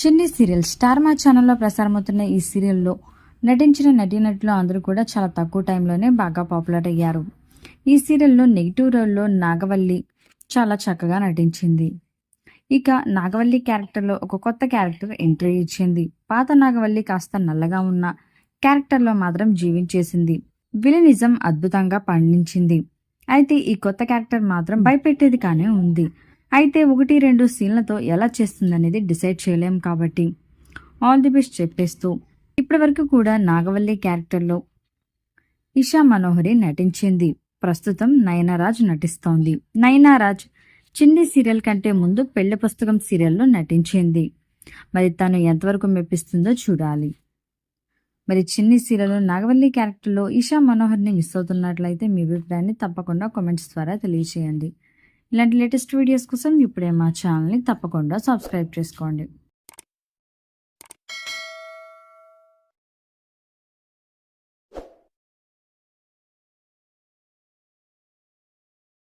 చిన్ని serial star మా ఛానల్లో ప్రసారమవుతున్న ఈ సీరియల్లో నటించిన నటీనటులు అందరూ కూడా చాలా తక్కువ టైంలోనే బాగా పాపులర్ అయ్యారు. ఈ సీరియల్లో నెగిటివ్ రోల్లో నాగవల్లి చాలా చక్కగా నటించింది. ఇక నాగవల్లి క్యారెక్టర్లో ఒక కొత్త క్యారెక్టర్ ఎంట్రీ ఇచ్చింది. పాత నాగవల్లి కాస్త నల్లగా ఉన్న క్యారెక్టర్లో మాత్రం జీవించేసింది. విలనిజం అద్భుతంగా పండించింది. అయితే ఈ కొత్త క్యారెక్టర్ మాత్రం భయపెట్టేది కానీ ఉంది. అయితే 1-2 సీన్లతో ఎలా చేస్తుందనేది డిసైడ్ చేయలేం కాబట్టి ఆల్ ది బెస్ట్ చెప్పేస్తూ ఇప్పటి వరకు కూడా నాగవల్లి క్యారెక్టర్లో ఇషా మనోహరి నటించింది. ప్రస్తుతం నయనరాజ్ నటిస్తోంది. నయనరాజ్ చిన్ని సీరియల్ కంటే ముందు పెళ్లి పుస్తకం సీరియల్లో నటించింది. మరి తను ఎంతవరకు మెప్పిస్తుందో చూడాలి. మరి చిన్ని సీరియల్లో నాగవల్లి క్యారెక్టర్లో ఇషా మనోహర్ని మిస్ అవుతున్నట్లయితే మీ అభిప్రాయాన్ని తప్పకుండా కామెంట్స్ ద్వారా తెలియజేయండి. ఇలాంటి లేటెస్ట్ వీడియోస్ కోసం ఇప్పుడే మా ఛానల్ని తప్పకుండా సబ్స్క్రైబ్ చేసుకోండి.